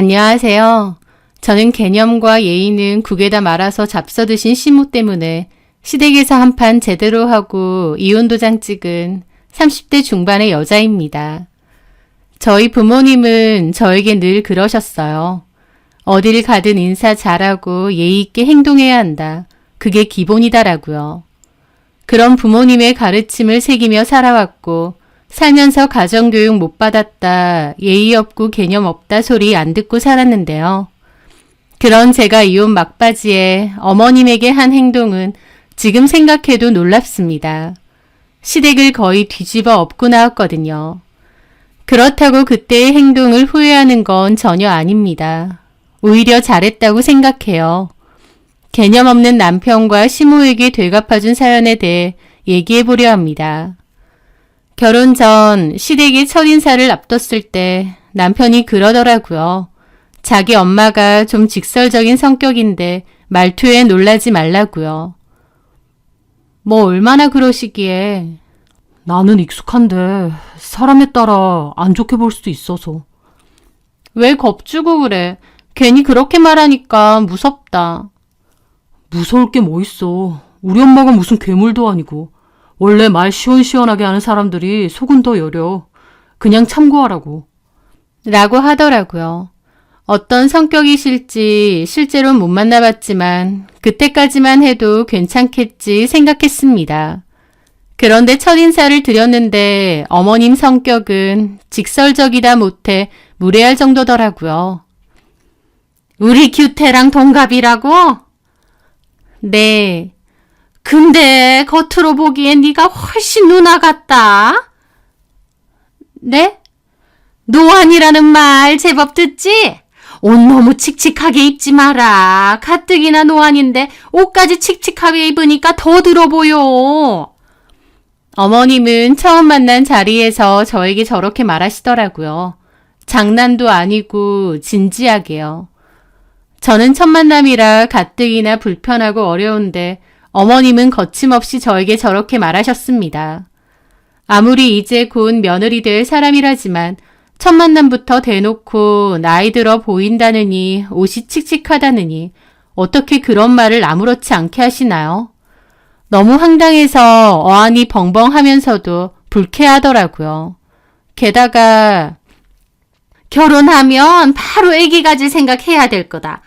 안녕하세요. 저는 개념과 예의는 국에다 말아서 잡숴드신 시모 때문에 시댁에서 한판 제대로 하고 이혼도장 찍은 30대 중반의 여자입니다. 저희 부모님은 저에게 늘 그러셨어요. 어딜 가든 인사 잘하고 예의 있게 행동해야 한다. 그게 기본이다라고요. 그런 부모님의 가르침을 새기며 살아왔고 살면서 가정교육 못 받았다, 예의 없고 개념 없다 소리 안 듣고 살았는데요. 그런 제가 이혼 막바지에 어머님에게 한 행동은 지금 생각해도 놀랍습니다. 시댁을 거의 뒤집어 엎고 나왔거든요. 그렇다고 그때의 행동을 후회하는 건 전혀 아닙니다. 오히려 잘했다고 생각해요. 개념 없는 남편과 시모에게 되갚아준 사연에 대해 얘기해보려 합니다. 결혼 전 시댁의 첫인사를 앞뒀을 때 남편이 그러더라고요. 자기 엄마가 좀 직설적인 성격인데 말투에 놀라지 말라고요. 뭐 얼마나 그러시기에. 나는 익숙한데 사람에 따라 안 좋게 볼 수도 있어서. 왜 겁주고 그래? 괜히 그렇게 말하니까 무섭다. 무서울 게 뭐 있어. 우리 엄마가 무슨 괴물도 아니고. 원래 말 시원시원하게 하는 사람들이 속은 더 여려. 그냥 참고하라고. 라고 하더라고요. 어떤 성격이실지 실제로는 못 만나봤지만 그때까지만 해도 괜찮겠지 생각했습니다. 그런데 첫인사를 드렸는데 어머님 성격은 직설적이다 못해 무례할 정도더라고요. 우리 규태랑 동갑이라고? 네. 근데 겉으로 보기엔 네가 훨씬 누나 같다. 네? 노안이라는 말 제법 듣지? 옷 너무 칙칙하게 입지 마라. 가뜩이나 노안인데 옷까지 칙칙하게 입으니까 더 들어 보여. 어머님은 처음 만난 자리에서 저에게 저렇게 말하시더라고요. 장난도 아니고 진지하게요. 저는 첫 만남이라 가뜩이나 불편하고 어려운데 어머님은 거침없이 저에게 저렇게 말하셨습니다. 아무리 이제 곧 며느리 될 사람이라지만 첫 만남부터 대놓고 나이 들어 보인다느니 옷이 칙칙하다느니 어떻게 그런 말을 아무렇지 않게 하시나요? 너무 황당해서 어안이 벙벙하면서도 불쾌하더라고요. 게다가 결혼하면 바로 아기 가질 생각해야 될 거다.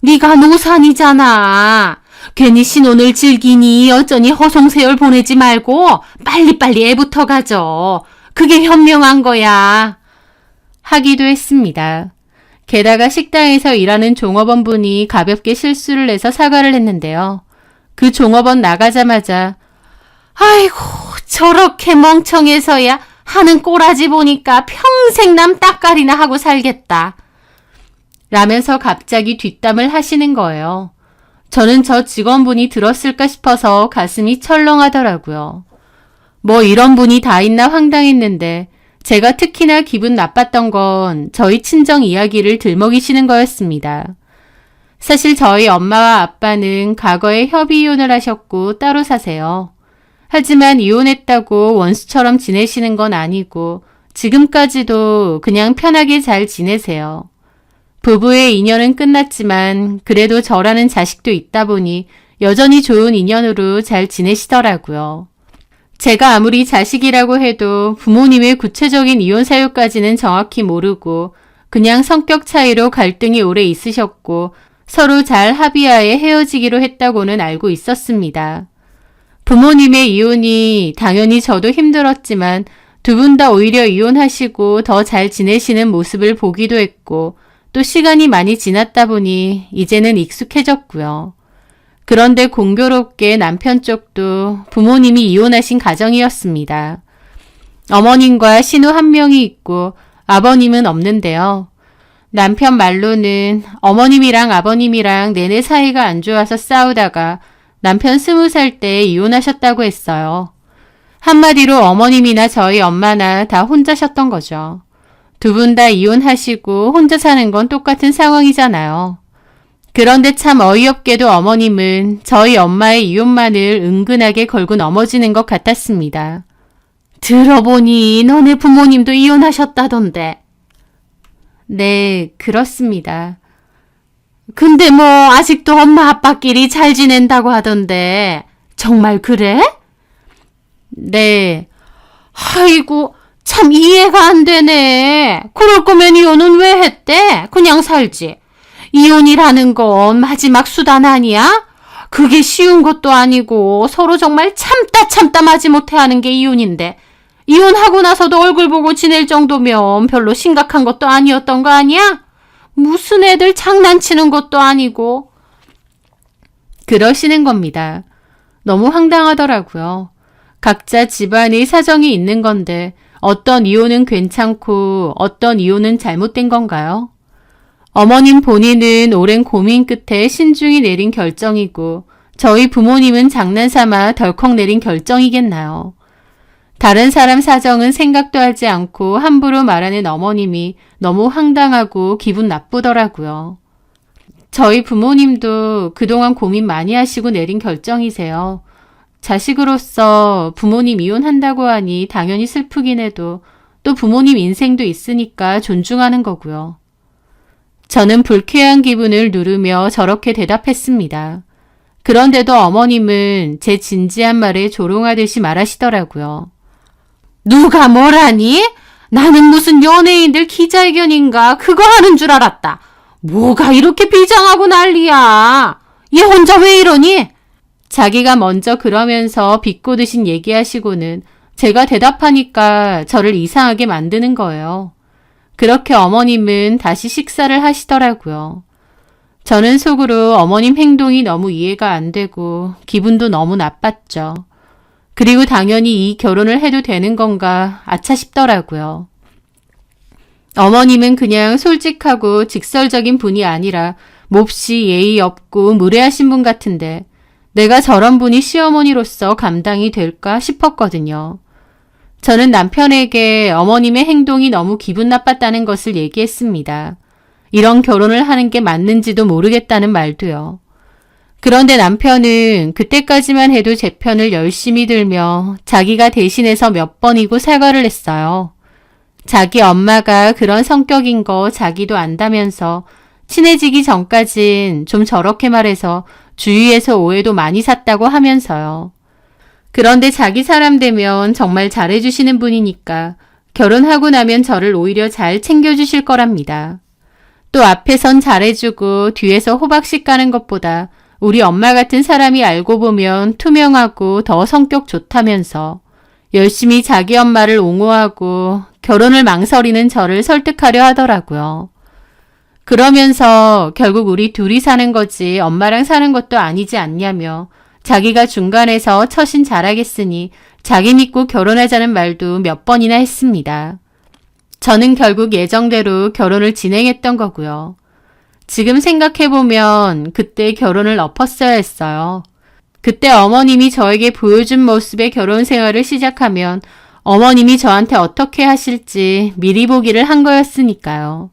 네가 노산이잖아. 괜히 신혼을 즐기니 어쩌니 허송세월 보내지 말고 빨리빨리 애부터 가져. 그게 현명한 거야. 하기도 했습니다. 게다가 식당에서 일하는 종업원분이 가볍게 실수를 해서 사과를 했는데요. 그 종업원 나가자마자 아이고 저렇게 멍청해서야 하는 꼬라지 보니까 평생 남 따까리나 하고 살겠다. 라면서 갑자기 뒷담을 하시는 거예요. 저는 저 직원분이 들었을까 싶어서 가슴이 철렁하더라고요. 뭐 이런 분이 다 있나 황당했는데 제가 특히나 기분 나빴던 건 저희 친정 이야기를 들먹이시는 거였습니다. 사실 저희 엄마와 아빠는 과거에 협의 이혼을 하셨고 따로 사세요. 하지만 이혼했다고 원수처럼 지내시는 건 아니고 지금까지도 그냥 편하게 잘 지내세요. 부부의 인연은 끝났지만 그래도 저라는 자식도 있다 보니 여전히 좋은 인연으로 잘 지내시더라고요. 제가 아무리 자식이라고 해도 부모님의 구체적인 이혼 사유까지는 정확히 모르고 그냥 성격 차이로 갈등이 오래 있으셨고 서로 잘 합의하에 헤어지기로 했다고는 알고 있었습니다. 부모님의 이혼이 당연히 저도 힘들었지만 두 분 다 오히려 이혼하시고 더 잘 지내시는 모습을 보기도 했고 또 시간이 많이 지났다 보니 이제는 익숙해졌고요. 그런데 공교롭게 남편 쪽도 부모님이 이혼하신 가정이었습니다. 어머님과 신우 한 명이 있고 아버님은 없는데요. 남편 말로는 어머님이랑 아버님이랑 내내 사이가 안 좋아서 싸우다가 남편 20살 때 이혼하셨다고 했어요. 한마디로 어머님이나 저희 엄마나 다 혼자셨던 거죠. 두 분 다 이혼하시고 혼자 사는 건 똑같은 상황이잖아요. 그런데 참 어이없게도 어머님은 저희 엄마의 이혼만을 은근하게 걸고 넘어지는 것 같았습니다. 들어보니 너네 부모님도 이혼하셨다던데. 네, 그렇습니다. 근데 뭐 아직도 엄마 아빠끼리 잘 지낸다고 하던데 정말 그래? 네. 아이고, 참 이해가 안 되네. 그럴 거면 이혼은 왜 했대? 그냥 살지. 이혼이라는 건 마지막 수단 아니야? 그게 쉬운 것도 아니고 서로 정말 참다 마지못해 하는 게 이혼인데 이혼하고 나서도 얼굴 보고 지낼 정도면 별로 심각한 것도 아니었던 거 아니야? 무슨 애들 장난치는 것도 아니고. 그러시는 겁니다. 너무 황당하더라고요. 각자 집안의 사정이 있는 건데 어떤 이혼은 괜찮고 어떤 이혼은 잘못된 건가요? 어머님 본인은 오랜 고민 끝에 신중히 내린 결정이고 저희 부모님은 장난삼아 덜컥 내린 결정이겠나요? 다른 사람 사정은 생각도 하지 않고 함부로 말하는 어머님이 너무 황당하고 기분 나쁘더라고요. 저희 부모님도 그동안 고민 많이 하시고 내린 결정이세요. 자식으로서 부모님 이혼한다고 하니 당연히 슬프긴 해도 또 부모님 인생도 있으니까 존중하는 거고요. 저는 불쾌한 기분을 누르며 저렇게 대답했습니다. 그런데도 어머님은 제 진지한 말에 조롱하듯이 말하시더라고요. 누가 뭐라니? 나는 무슨 연예인들 기자회견인가 그거 하는 줄 알았다. 뭐가 이렇게 비장하고 난리야. 얘 혼자 왜 이러니? 자기가 먼저 그러면서 비꼬듯이 얘기하시고는 제가 대답하니까 저를 이상하게 만드는 거예요. 그렇게 어머님은 다시 식사를 하시더라고요. 저는 속으로 어머님 행동이 너무 이해가 안 되고 기분도 너무 나빴죠. 그리고 당연히 이 결혼을 해도 되는 건가 아차 싶더라고요. 어머님은 그냥 솔직하고 직설적인 분이 아니라 몹시 예의 없고 무례하신 분 같은데 내가 저런 분이 시어머니로서 감당이 될까 싶었거든요. 저는 남편에게 어머님의 행동이 너무 기분 나빴다는 것을 얘기했습니다. 이런 결혼을 하는 게 맞는지도 모르겠다는 말도요. 그런데 남편은 그때까지만 해도 제 편을 열심히 들며 자기가 대신해서 몇 번이고 사과를 했어요. 자기 엄마가 그런 성격인 거 자기도 안다면서 친해지기 전까진 좀 저렇게 말해서 주위에서 오해도 많이 샀다고 하면서요. 그런데 자기 사람 되면 정말 잘해주시는 분이니까 결혼하고 나면 저를 오히려 잘 챙겨주실 거랍니다. 또 앞에선 잘해주고 뒤에서 호박씨 까는 것보다 우리 엄마 같은 사람이 알고 보면 투명하고 더 성격 좋다면서 열심히 자기 엄마를 옹호하고 결혼을 망설이는 저를 설득하려 하더라고요. 그러면서 결국 우리 둘이 사는 거지 엄마랑 사는 것도 아니지 않냐며 자기가 중간에서 처신 잘하겠으니 자기 믿고 결혼하자는 말도 몇 번이나 했습니다. 저는 결국 예정대로 결혼을 진행했던 거고요. 지금 생각해보면 그때 결혼을 엎었어야 했어요. 그때 어머님이 저에게 보여준 모습의 결혼 생활을 시작하면 어머님이 저한테 어떻게 하실지 미리 보기를 한 거였으니까요.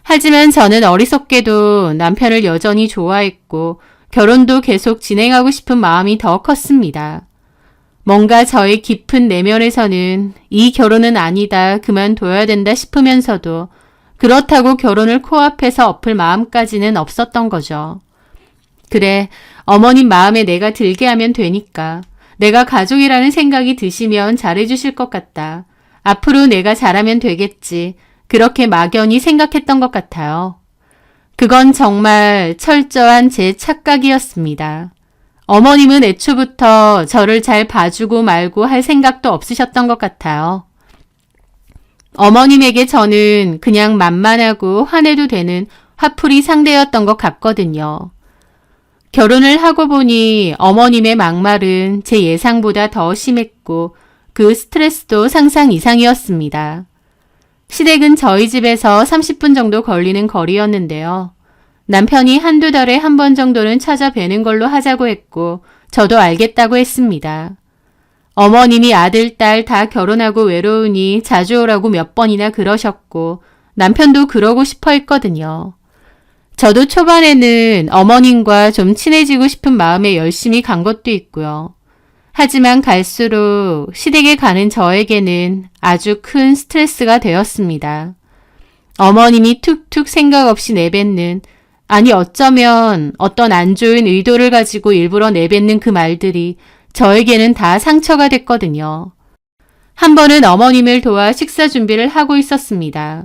하지만 저는 어리석게도 남편을 여전히 좋아했고 결혼도 계속 진행하고 싶은 마음이 더 컸습니다. 뭔가 저의 깊은 내면에서는 이 결혼은 아니다, 그만둬야 된다 싶으면서도 그렇다고 결혼을 코앞에서 엎을 마음까지는 없었던 거죠. 그래, 어머님 마음에 내가 들게 하면 되니까. 내가 가족이라는 생각이 드시면 잘해주실 것 같다. 앞으로 내가 잘하면 되겠지. 그렇게 막연히 생각했던 것 같아요. 그건 정말 철저한 제 착각이었습니다. 어머님은 애초부터 저를 잘 봐주고 말고 할 생각도 없으셨던 것 같아요. 어머님에게 저는 그냥 만만하고 화내도 되는 화풀이 상대였던 것 같거든요. 결혼을 하고 보니 어머님의 막말은 제 예상보다 더 심했고 그 스트레스도 상상 이상이었습니다. 시댁은 저희 집에서 30분 정도 걸리는 거리였는데요. 남편이 한두 달에 한 번 정도는 찾아뵈는 걸로 하자고 했고 저도 알겠다고 했습니다. 어머님이 아들, 딸 다 결혼하고 외로우니 자주 오라고 몇 번이나 그러셨고 남편도 그러고 싶어 했거든요. 저도 초반에는 어머님과 좀 친해지고 싶은 마음에 열심히 간 것도 있고요. 하지만 갈수록 시댁에 가는 저에게는 아주 큰 스트레스가 되었습니다. 어머님이 툭툭 생각 없이 내뱉는, 아니 어쩌면 어떤 안 좋은 의도를 가지고 일부러 내뱉는 그 말들이 저에게는 다 상처가 됐거든요. 한 번은 어머님을 도와 식사 준비를 하고 있었습니다.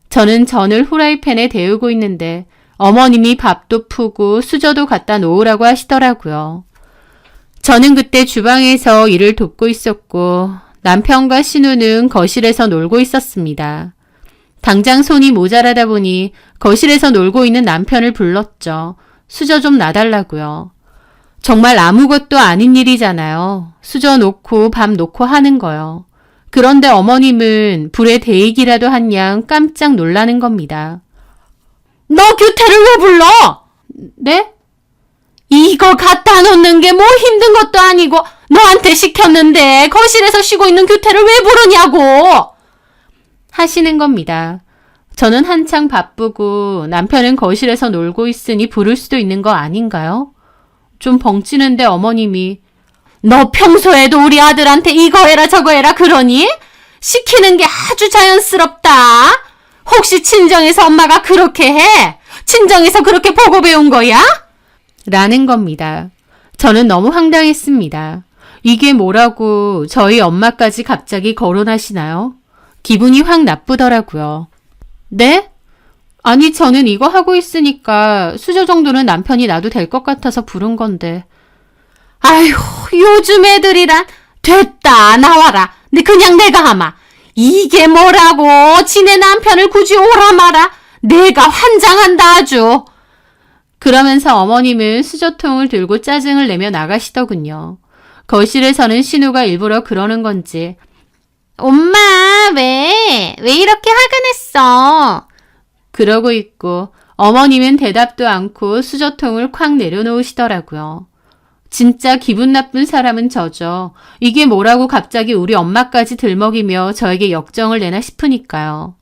저는 전을 후라이팬에 데우고 있는데 어머님이 밥도 푸고 수저도 갖다 놓으라고 하시더라고요. 저는 그때 주방에서 일을 돕고 있었고 남편과 신우는 거실에서 놀고 있었습니다. 당장 손이 모자라다 보니 거실에서 놀고 있는 남편을 불렀죠. 수저 좀 놔달라고요. 정말 아무것도 아닌 일이잖아요. 수저 놓고 밥 놓고 하는 거요. 그런데 어머님은 불에 데이기라도 한 양 깜짝 놀라는 겁니다. 너 규태를 왜 불러? 네? 이거 갖다 놓는 게 뭐 힘든 것도 아니고 너한테 시켰는데 거실에서 쉬고 있는 규태를 왜 부르냐고 하시는 겁니다. 저는 한창 바쁘고 남편은 거실에서 놀고 있으니 부를 수도 있는 거 아닌가요? 좀 벙찌는데 어머님이 너 평소에도 우리 아들한테 이거 해라 저거 해라 그러니? 시키는 게 아주 자연스럽다. 혹시 친정에서 엄마가 그렇게 해? 친정에서 그렇게 보고 배운 거야? 라는 겁니다. 저는 너무 황당했습니다. 이게 뭐라고 저희 엄마까지 갑자기 거론하시나요? 기분이 확 나쁘더라고요. 네? 아니 저는 이거 하고 있으니까 수저 정도는 남편이 놔도 될 것 같아서 부른 건데. 아휴 요즘 애들이란 됐다 나와라. 근데 그냥 내가 하마. 이게 뭐라고 지네 남편을 굳이 오라 마라. 내가 환장한다 아주. 그러면서 어머님은 수저통을 들고 짜증을 내며 나가시더군요. 거실에서는 신우가 일부러 그러는 건지 엄마 왜 이렇게 화가 냈어? 그러고 있고 어머님은 대답도 않고 수저통을 콱 내려놓으시더라고요. 진짜 기분 나쁜 사람은 저죠. 이게 뭐라고 갑자기 우리 엄마까지 들먹이며 저에게 역정을 내나 싶으니까요.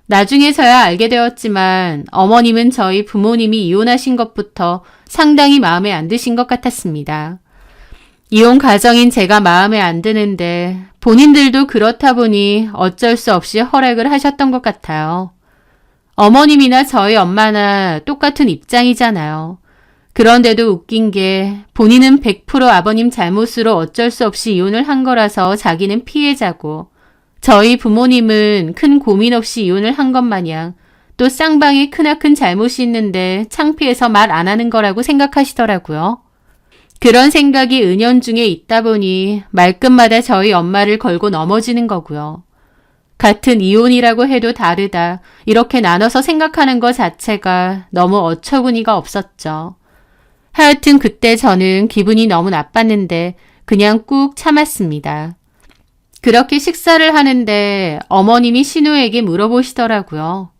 나중에서야 알게 되었지만 어머님은 저희 부모님이 이혼하신 것부터 상당히 마음에 안 드신 것 같았습니다. 이혼 가정인 제가 마음에 안 드는데 본인들도 그렇다 보니 어쩔 수 없이 허락을 하셨던 것 같아요. 어머님이나 저희 엄마나 똑같은 입장이잖아요. 그런데도 웃긴 게 본인은 100% 아버님 잘못으로 어쩔 수 없이 이혼을 한 거라서 자기는 피해자고 저희 부모님은 큰 고민 없이 이혼을 한 것 마냥 또 쌍방이 크나큰 잘못이 있는데 창피해서 말 안 하는 거라고 생각하시더라고요. 그런 생각이 은연중에 있다 보니 말끝마다 저희 엄마를 걸고 넘어지는 거고요. 같은 이혼이라고 해도 다르다 이렇게 나눠서 생각하는 것 자체가 너무 어처구니가 없었죠. 하여튼 그때 저는 기분이 너무 나빴는데 그냥 꾹 참았습니다. 그렇게 식사를 하는데 어머님이 신우에게 물어보시더라고요.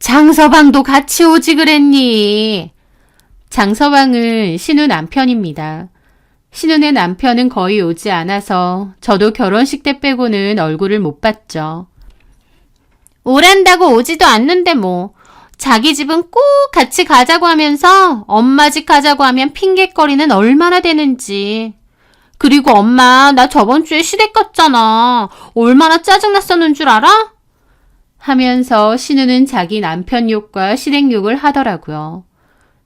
장서방도 같이 오지 그랬니? 장서방은 신우 남편입니다. 신우네 남편은 거의 오지 않아서 저도 결혼식 때 빼고는 얼굴을 못 봤죠. 오란다고 오지도 않는데 뭐. 자기 집은 꼭 같이 가자고 하면서 엄마 집 가자고 하면 핑곗거리는 얼마나 되는지. 그리고 엄마 나 저번 주에 시댁 갔잖아. 얼마나 짜증났었는 줄 알아? 하면서 신우는 자기 남편 욕과 시댁 욕을 하더라고요.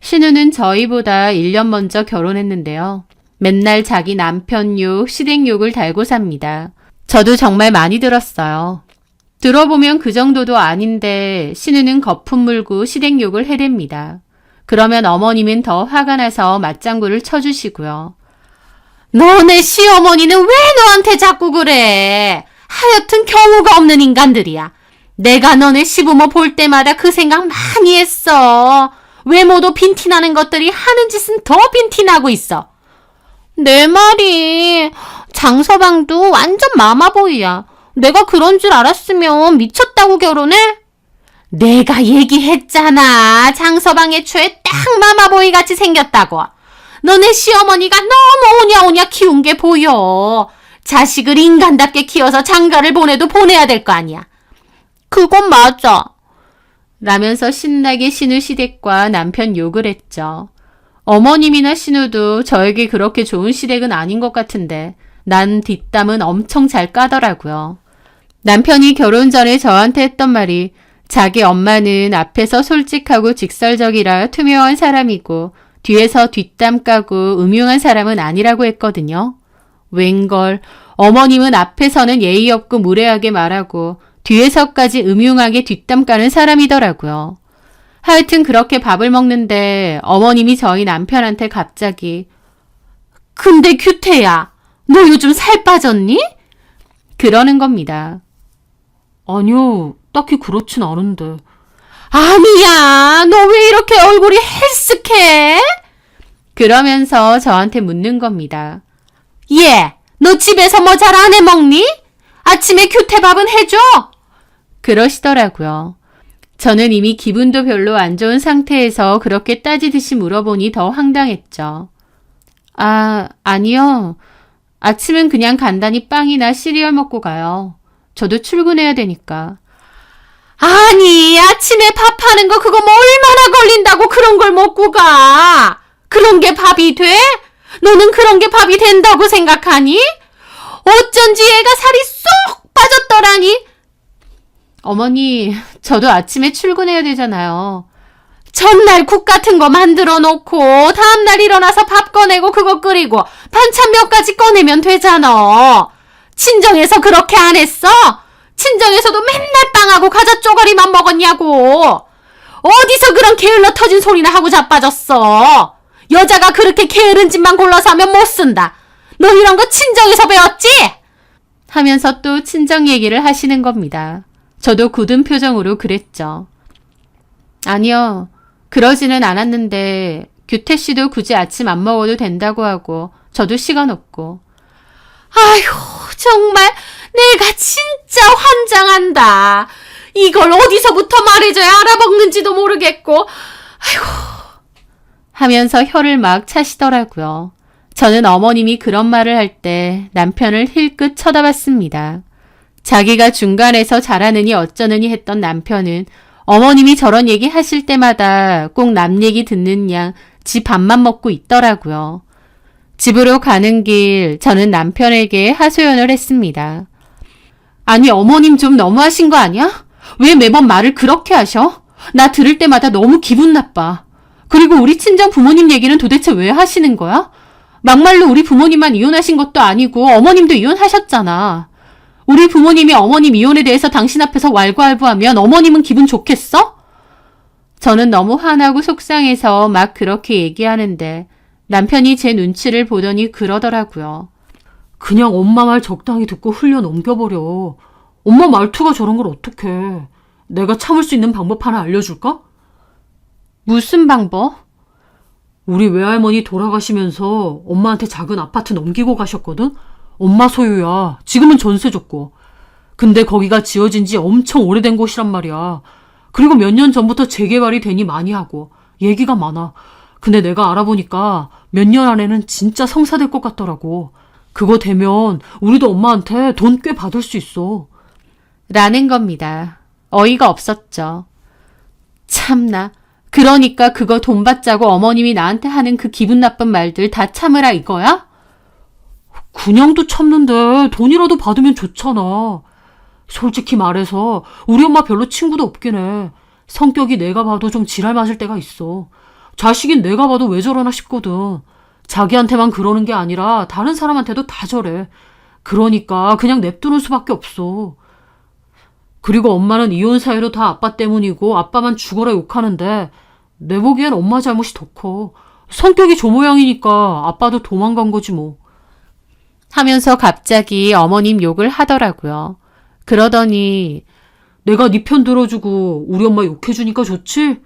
신우는 저희보다 1년 먼저 결혼했는데요. 맨날 자기 남편 욕, 시댁 욕을 달고 삽니다. 저도 정말 많이 들었어요. 들어보면 그 정도도 아닌데 신우는 거품 물고 시댁 욕을 해댑니다. 그러면 어머님은 더 화가 나서 맞장구를 쳐주시고요. 너네 시어머니는 왜 너한테 자꾸 그래? 하여튼 경우가 없는 인간들이야. 내가 너네 시부모 볼 때마다 그 생각 많이 했어. 외모도 빈티나는 것들이 하는 짓은 더 빈티나고 있어. 내 말이 장서방도 완전 마마보이야. 내가 그런 줄 알았으면 미쳤다고 결혼해? 내가 얘기했잖아. 장서방 애초에 딱 마마보이 같이 생겼다고. 너네 시어머니가 너무 오냐오냐 키운 게 보여. 자식을 인간답게 키워서 장가를 보내도 보내야 될 거 아니야. 그건 맞아. 라면서 신나게 신우 시댁과 남편 욕을 했죠. 어머님이나 신우도 저에게 그렇게 좋은 시댁은 아닌 것 같은데 난 뒷담은 엄청 잘 까더라고요. 남편이 결혼 전에 저한테 했던 말이 자기 엄마는 앞에서 솔직하고 직설적이라 투명한 사람이고 뒤에서 뒷담 까고 음흉한 사람은 아니라고 했거든요. 웬걸 어머님은 앞에서는 예의 없고 무례하게 말하고 뒤에서까지 음흉하게 뒷담 까는 사람이더라고요. 하여튼 그렇게 밥을 먹는데 어머님이 저희 남편한테 갑자기 근데 규태야, 너 요즘 살 빠졌니? 그러는 겁니다. 아니요, 딱히 그렇진 않은데. 아니야, 너 왜 이렇게 얼굴이 헬쓱해? 그러면서 저한테 묻는 겁니다. 얘, 너 집에서 뭐 잘 안 해먹니? 아침에 규태밥은 해줘? 그러시더라고요. 저는 이미 기분도 별로 안 좋은 상태에서 그렇게 따지듯이 물어보니 더 황당했죠. 아니요. 아침은 그냥 간단히 빵이나 시리얼 먹고 가요. 저도 출근해야 되니까. 아니, 아침에 밥하는 거 그거 뭐 얼마나 걸린다고 그런 걸 먹고 가? 그런 게 밥이 돼? 너는 그런 게 밥이 된다고 생각하니? 어쩐지 얘가 살이 쏙 빠졌더라니. 어머니, 저도 아침에 출근해야 되잖아요. 전날 국 같은 거 만들어 놓고 다음날 일어나서 밥 꺼내고 그거 끓이고 반찬 몇 가지 꺼내면 되잖아. 친정에서 그렇게 안 했어? 친정에서도 맨날 빵하고 과자 쪼가리만 먹었냐고. 어디서 그런 게을러 터진 소리나 하고 자빠졌어. 여자가 그렇게 게으른 집만 골라서 하면 못 쓴다. 너 이런 거 친정에서 배웠지? 하면서 또 친정 얘기를 하시는 겁니다. 저도 굳은 표정으로 그랬죠. 아니요. 그러지는 않았는데 규태 씨도 굳이 아침 안 먹어도 된다고 하고 저도 시간 없고. 아휴, 정말 내가 진짜 환장한다. 이걸 어디서부터 말해줘야 알아먹는지도 모르겠고. 아이고. 하면서 혀를 막 차시더라고요. 저는 어머님이 그런 말을 할 때 남편을 힐끗 쳐다봤습니다. 자기가 중간에서 잘하느니 어쩌느니 했던 남편은 어머님이 저런 얘기 하실 때마다 꼭 남 얘기 듣는 양 지 밥만 먹고 있더라고요. 집으로 가는 길 저는 남편에게 하소연을 했습니다. 아니 어머님 좀 너무하신 거 아니야? 왜 매번 말을 그렇게 하셔? 나 들을 때마다 너무 기분 나빠. 그리고 우리 친정 부모님 얘기는 도대체 왜 하시는 거야? 막말로 우리 부모님만 이혼하신 것도 아니고 어머님도 이혼하셨잖아. 우리 부모님이 어머님 이혼에 대해서 당신 앞에서 왈가왈부하면 어머님은 기분 좋겠어? 저는 너무 화나고 속상해서 막 그렇게 얘기하는데 남편이 제 눈치를 보더니 그러더라고요. 그냥 엄마 말 적당히 듣고 흘려 넘겨버려. 엄마 말투가 저런 걸 어떡해. 내가 참을 수 있는 방법 하나 알려줄까? 무슨 방법? 우리 외할머니 돌아가시면서 엄마한테 작은 아파트 넘기고 가셨거든? 엄마 소유야. 지금은 전세 줬고. 근데 거기가 지어진 지 엄청 오래된 곳이란 말이야. 그리고 몇 년 전부터 재개발이 되니 많이 하고 얘기가 많아. 근데 내가 알아보니까 몇 년 안에는 진짜 성사될 것 같더라고. 그거 되면 우리도 엄마한테 돈 꽤 받을 수 있어. 라는 겁니다. 어이가 없었죠. 참나. 그러니까 그거 돈 받자고 어머님이 나한테 하는 그 기분 나쁜 말들 다 참으라 이거야? 그냥도 참는데 돈이라도 받으면 좋잖아. 솔직히 말해서 우리 엄마 별로 친구도 없긴 해. 성격이 내가 봐도 좀 지랄 맞을 때가 있어. 자식인 내가 봐도 왜 저러나 싶거든. 자기한테만 그러는 게 아니라 다른 사람한테도 다 저래. 그러니까 그냥 냅두는 수밖에 없어. 그리고 엄마는 이혼 사유로 다 아빠 때문이고 아빠만 죽어라 욕하는데 내 보기엔 엄마 잘못이 더 커. 성격이 저 모양이니까 아빠도 도망간 거지 뭐. 하면서 갑자기 어머님 욕을 하더라고요. 그러더니 내가 네 편 들어주고 우리 엄마 욕해주니까 좋지?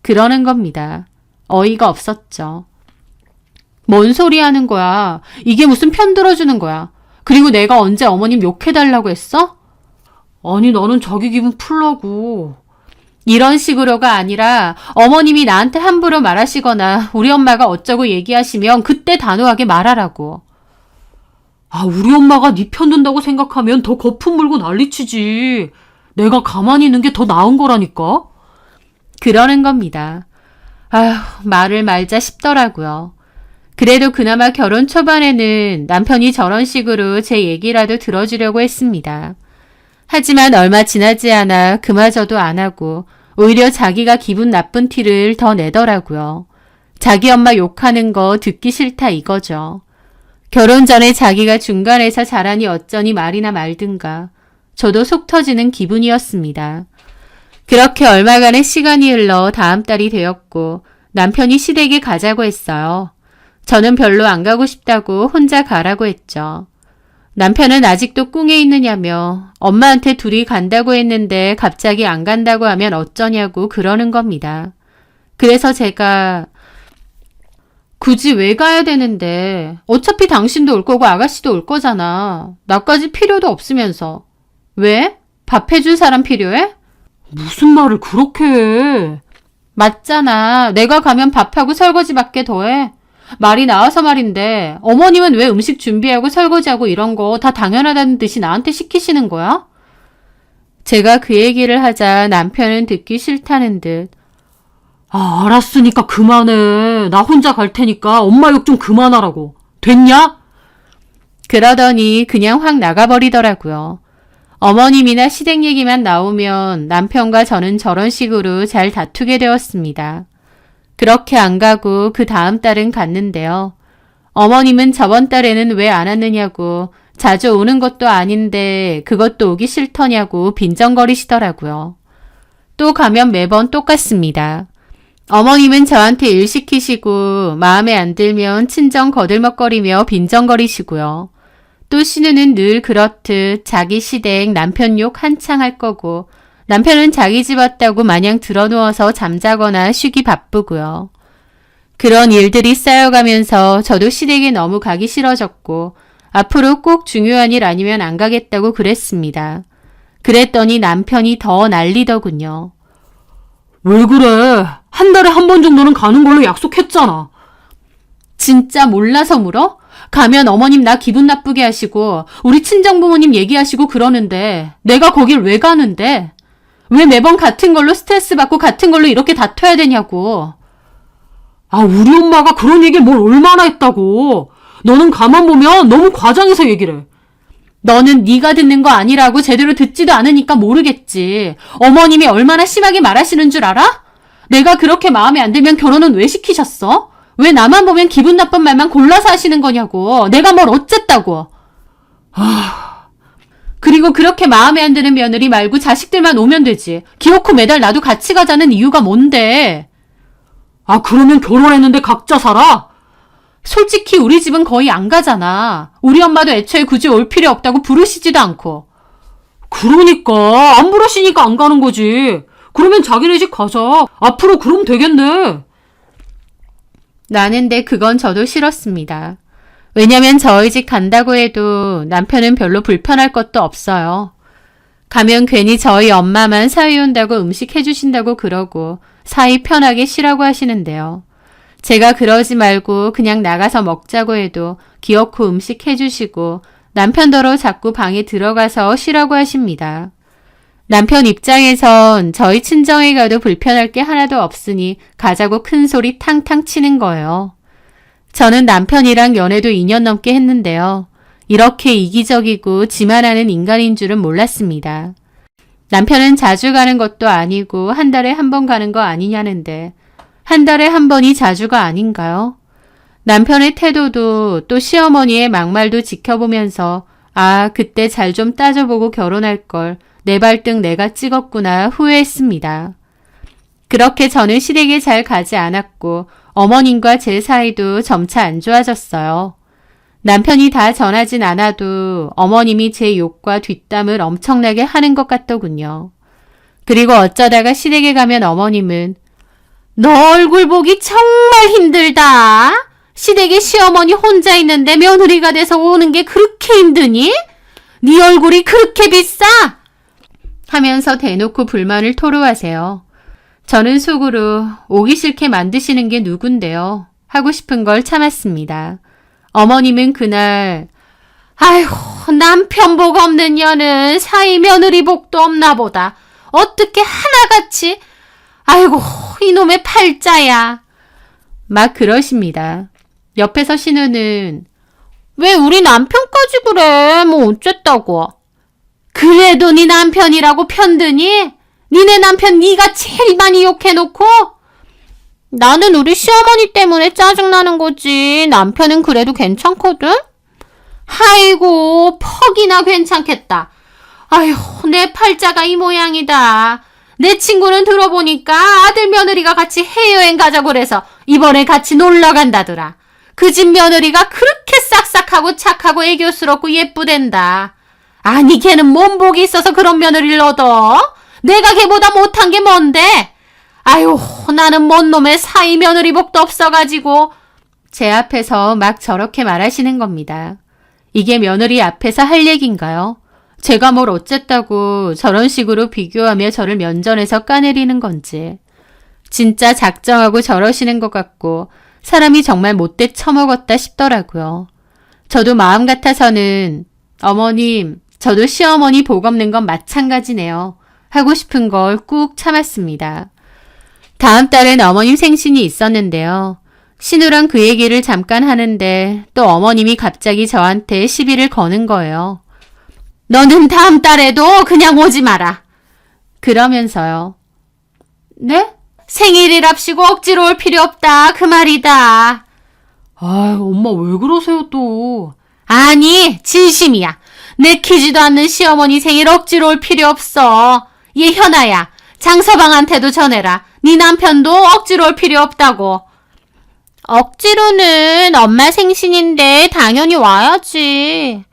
그러는 겁니다. 어이가 없었죠. 뭔 소리 하는 거야. 이게 무슨 편 들어주는 거야. 그리고 내가 언제 어머님 욕해달라고 했어? 아니 나는 자기 기분 풀라고. 이런 식으로가 아니라 어머님이 나한테 함부로 말하시거나 우리 엄마가 어쩌고 얘기하시면 그때 단호하게 말하라고. 아, 우리 엄마가 네 편 든다고 생각하면 더 거품 물고 난리치지. 내가 가만히 있는 게 더 나은 거라니까. 그러는 겁니다. 아휴, 말을 말자 싶더라고요. 그래도 그나마 결혼 초반에는 남편이 저런 식으로 제 얘기라도 들어주려고 했습니다. 하지만 얼마 지나지 않아 그마저도 안 하고 오히려 자기가 기분 나쁜 티를 더 내더라고요. 자기 엄마 욕하는 거 듣기 싫다 이거죠. 결혼 전에 자기가 중간에서 잘하니 어쩌니 말이나 말든가. 저도 속 터지는 기분이었습니다. 그렇게 얼마간의 시간이 흘러 다음 달이 되었고 남편이 시댁에 가자고 했어요. 저는 별로 안 가고 싶다고 혼자 가라고 했죠. 남편은 아직도 꿍에 있느냐며 엄마한테 둘이 간다고 했는데 갑자기 안 간다고 하면 어쩌냐고 그러는 겁니다. 그래서 제가 굳이 왜 가야 되는데 어차피 당신도 올 거고 아가씨도 올 거잖아. 나까지 필요도 없으면서. 왜? 밥 해줄 사람 필요해? 무슨 말을 그렇게 해. 맞잖아. 내가 가면 밥하고 설거지밖에 더 해. 말이 나와서 말인데 어머님은 왜 음식 준비하고 설거지하고 이런 거 다 당연하다는 듯이 나한테 시키시는 거야? 제가 그 얘기를 하자 남편은 듣기 싫다는 듯 아, 알았으니까 그만해. 나 혼자 갈 테니까 엄마 욕 좀 그만하라고. 됐냐? 그러더니 그냥 확 나가버리더라고요. 어머님이나 시댁 얘기만 나오면 남편과 저는 저런 식으로 잘 다투게 되었습니다. 그렇게 안 가고 그 다음 달은 갔는데요. 어머님은 저번 달에는 왜 안 왔느냐고 자주 오는 것도 아닌데 그것도 오기 싫더냐고 빈정거리시더라고요. 또 가면 매번 똑같습니다. 어머님은 저한테 일 시키시고 마음에 안 들면 친정 거들먹거리며 빈정거리시고요. 또 신우는 늘 그렇듯 자기 시댁 남편 욕 한창 할 거고 남편은 자기 집 왔다고 마냥 드러누워서 잠자거나 쉬기 바쁘고요. 그런 일들이 쌓여가면서 저도 시댁에 너무 가기 싫어졌고 앞으로 꼭 중요한 일 아니면 안 가겠다고 그랬습니다. 그랬더니 남편이 더 난리더군요. 왜 그래? 한 달에 한 번 정도는 가는 걸로 약속했잖아. 진짜 몰라서 물어? 가면 어머님 나 기분 나쁘게 하시고 우리 친정부모님 얘기하시고 그러는데 내가 거길 왜 가는데? 왜 매번 같은 걸로 스트레스 받고 같은 걸로 이렇게 다퉈야 되냐고. 아, 우리 엄마가 그런 얘기를 뭘 얼마나 했다고. 너는 가만 보면 너무 과장해서 얘기를 해. 너는 네가 듣는 거 아니라고 제대로 듣지도 않으니까 모르겠지. 어머님이 얼마나 심하게 말하시는 줄 알아? 내가 그렇게 마음에 안 들면 결혼은 왜 시키셨어? 왜 나만 보면 기분 나쁜 말만 골라서 하시는 거냐고. 내가 뭘 어쨌다고. 그리고 그렇게 마음에 안 드는 며느리 말고 자식들만 오면 되지. 기어코 매달 나도 같이 가자는 이유가 뭔데? 아, 그러면 결혼했는데 각자 살아? 솔직히 우리 집은 거의 안 가잖아. 우리 엄마도 애초에 굳이 올 필요 없다고 부르시지도 않고. 그러니까 안 부르시니까 안 가는 거지. 그러면 자기네 집 가자. 앞으로 그럼 되겠네. 나는데 그건 저도 싫었습니다. 왜냐면 저희 집 간다고 해도 남편은 별로 불편할 것도 없어요. 가면 괜히 저희 엄마만 사위 온다고 음식 해주신다고 그러고 사이 편하게 쉬라고 하시는데요. 제가 그러지 말고 그냥 나가서 먹자고 해도 기어코 음식 해주시고 남편더러 자꾸 방에 들어가서 쉬라고 하십니다. 남편 입장에선 저희 친정에 가도 불편할 게 하나도 없으니 가자고 큰 소리 탕탕 치는 거예요. 저는 남편이랑 연애도 2년 넘게 했는데요. 이렇게 이기적이고 지만하는 인간인 줄은 몰랐습니다. 남편은 자주 가는 것도 아니고 한 달에 한 번 가는 거 아니냐는데 한 달에 한 번이 자주가 아닌가요? 남편의 태도도 또 시어머니의 막말도 지켜보면서 아, 그때 잘 좀 따져보고 결혼할 걸 내 발등 내가 찍었구나 후회했습니다. 그렇게 저는 시댁에 잘 가지 않았고 어머님과 제 사이도 점차 안 좋아졌어요. 남편이 다 전하진 않아도 어머님이 제 욕과 뒷담을 엄청나게 하는 것 같더군요. 그리고 어쩌다가 시댁에 가면 어머님은 너 얼굴 보기 정말 힘들다. 시댁에 시어머니 혼자 있는데 며느리가 돼서 오는 게 그렇게 힘드니? 네 얼굴이 그렇게 비싸? 하면서 대놓고 불만을 토로하세요. 저는 속으로 오기 싫게 만드시는 게 누군데요. 하고 싶은 걸 참았습니다. 어머님은 그날 아이고 남편 복 없는 년은 사위 며느리 복도 없나 보다. 어떻게 하나같이 아이고 이놈의 팔자야. 막 그러십니다. 옆에서 신우는 왜 우리 남편까지 그래 뭐 어쨌다고. 그래도 네 남편이라고 편드니? 니네 남편 네가 제일 많이 욕해놓고? 나는 우리 시어머니 때문에 짜증나는 거지. 남편은 그래도 괜찮거든? 아이고, 퍽이나 괜찮겠다. 아휴, 내 팔자가 이 모양이다. 내 친구는 들어보니까 아들 며느리가 같이 해외여행 가자고 그래서 이번에 같이 놀러 간다더라. 그 집 며느리가 그렇게 싹싹하고 착하고 애교스럽고 예쁘댄다. 아니, 걔는 뭔 복이 있어서 그런 며느리를 얻어? 내가 걔보다 못한 게 뭔데? 아유, 나는 뭔 놈의 사위 며느리 복도 없어가지고. 제 앞에서 막 저렇게 말하시는 겁니다. 이게 며느리 앞에서 할 얘기인가요? 제가 뭘 어쨌다고 저런 식으로 비교하며 저를 면전에서 까내리는 건지. 진짜 작정하고 저러시는 것 같고 사람이 정말 못돼 처먹었다 싶더라고요. 저도 마음 같아서는 어머님, 저도 시어머니 복 없는 건 마찬가지네요. 하고 싶은 걸 꾹 참았습니다. 다음 달엔 어머님 생신이 있었는데요. 신우랑 그 얘기를 잠깐 하는데 또 어머님이 갑자기 저한테 시비를 거는 거예요. 너는 다음 달에도 그냥 오지 마라. 그러면서요. 네? 생일이랍시고 억지로 올 필요 없다. 그 말이다. 아유, 엄마 왜 그러세요 또? 아니, 진심이야. 내키지도 않는 시어머니 생일 억지로 올 필요 없어. 얘 현아야, 장서방한테도 전해라. 네 남편도 억지로 올 필요 없다고. 억지로는 엄마 생신인데 당연히 와야지.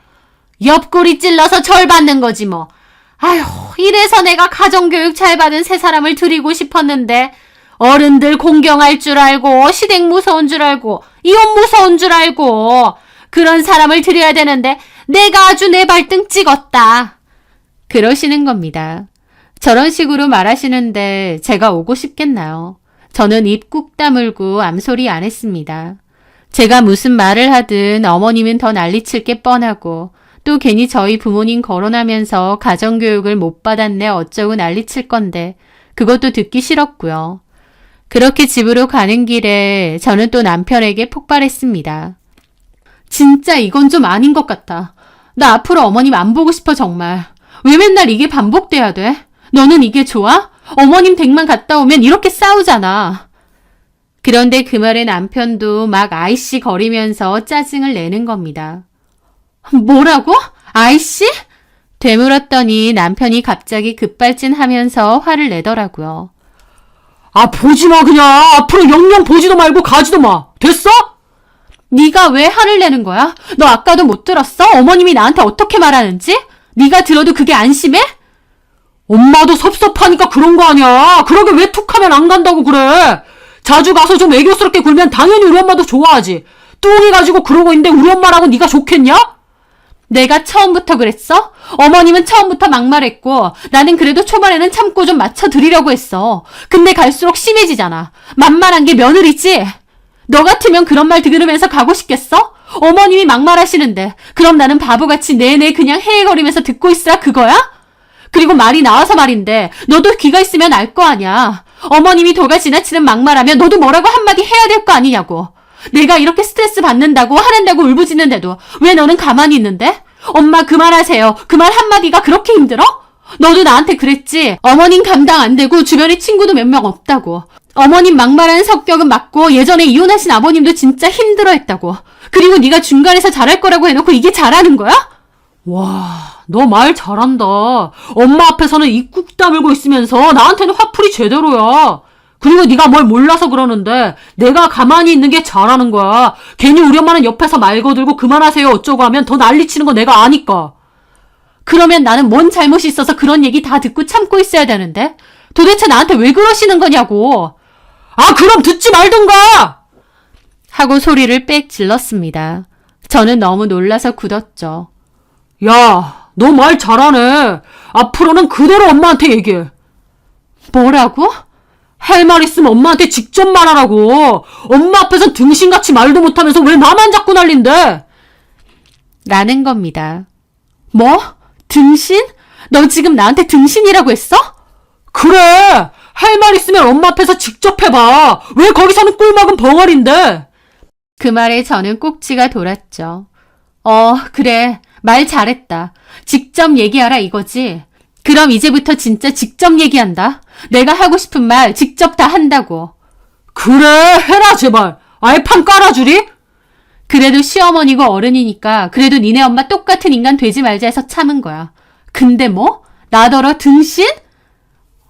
옆구리 찔러서 절 받는 거지 뭐. 아휴, 이래서 내가 가정교육 잘 받은 세 사람을 드리고 싶었는데 어른들 공경할 줄 알고 시댁 무서운 줄 알고 이혼 무서운 줄 알고 그런 사람을 드려야 되는데 내가 아주 내 발등 찍었다. 그러시는 겁니다. 저런 식으로 말하시는데 제가 오고 싶겠나요? 저는 입 꾹 다물고 암소리 안 했습니다. 제가 무슨 말을 하든 어머님은 더 난리칠 게 뻔하고 또 괜히 저희 부모님 거론하면서 가정교육을 못 받았네 어쩌고 난리칠 건데 그것도 듣기 싫었고요. 그렇게 집으로 가는 길에 저는 또 남편에게 폭발했습니다. 진짜 이건 좀 아닌 것 같아. 나 앞으로 어머님 안 보고 싶어 정말. 왜 맨날 이게 반복돼야 돼? 너는 이게 좋아? 어머님 댁만 갔다 오면 이렇게 싸우잖아. 그런데 그 말에 남편도 막 아이씨 거리면서 짜증을 내는 겁니다. 뭐라고? 아이씨? 되물었더니 남편이 갑자기 급발진하면서 화를 내더라고요. 아, 보지 마 그냥. 앞으로 영영 보지도 말고 가지도 마. 됐어? 네가 왜 화를 내는 거야? 너 아까도 못 들었어? 어머님이 나한테 어떻게 말하는지? 네가 들어도 그게 안심해? 엄마도 섭섭하니까 그런 거 아니야. 그러게 왜 툭하면 안 간다고 그래. 자주 가서 좀 애교스럽게 굴면 당연히 우리 엄마도 좋아하지. 뚱이 가지고 그러고 있는데 우리 엄마라고 네가 좋겠냐? 내가 처음부터 그랬어? 어머님은 처음부터 막말했고 나는 그래도 초반에는 참고 좀 맞춰드리려고 했어. 근데 갈수록 심해지잖아. 만만한 게 며느리지? 너 같으면 그런 말 들으면서 가고 싶겠어? 어머님이 막말하시는데 그럼 나는 바보같이 내내 그냥 헤헤거리면서 듣고 있으라 그거야? 그리고 말이 나와서 말인데 너도 귀가 있으면 알 거 아니야. 어머님이 도가 지나치는 막말하면 너도 뭐라고 한마디 해야 될 거 아니냐고. 내가 이렇게 스트레스 받는다고 화낸다고 울부짖는데도 왜 너는 가만히 있는데? 엄마 그만하세요. 그 말 한마디가 그렇게 힘들어? 너도 나한테 그랬지. 어머님 감당 안 되고 주변에 친구도 몇 명 없다고. 어머님 막말하는 성격은 맞고 예전에 이혼하신 아버님도 진짜 힘들어했다고. 그리고 네가 중간에서 잘할 거라고 해놓고 이게 잘하는 거야? 와, 너 말 잘한다. 엄마 앞에서는 입 꾹 다물고 있으면서 나한테는 화풀이 제대로야. 그리고 네가 뭘 몰라서 그러는데 내가 가만히 있는 게 잘하는 거야. 괜히 우리 엄마는 옆에서 말 거들고 그만하세요 어쩌고 하면 더 난리치는 거 내가 아니까. 그러면 나는 뭔 잘못이 있어서 그런 얘기 다 듣고 참고 있어야 되는데? 도대체 나한테 왜 그러시는 거냐고. 아, 그럼 듣지 말든가! 하고 소리를 빽 질렀습니다. 저는 너무 놀라서 굳었죠. 야, 너 말 잘하네. 앞으로는 그대로 엄마한테 얘기해. 뭐라고? 할 말 있으면 엄마한테 직접 말하라고. 엄마 앞에선 등신같이 말도 못하면서 왜 나만 자꾸 난린대? 라는 겁니다. 뭐? 등신? 너 지금 나한테 등신이라고 했어? 그래. 할 말 있으면 엄마 앞에서 직접 해봐. 왜 거기서는 꿀먹은 벙어리인데? 그 말에 저는 꼭지가 돌았죠. 그래. 말 잘했다. 직접 얘기하라 이거지. 그럼 이제부터 진짜 직접 얘기한다. 내가 하고 싶은 말 직접 다 한다고. 그래, 해라, 제발. 아예 판 깔아주리? 그래도 시어머니고 어른이니까 그래도 니네 엄마 똑같은 인간 되지 말자 해서 참은 거야. 근데 뭐? 나더러 등신?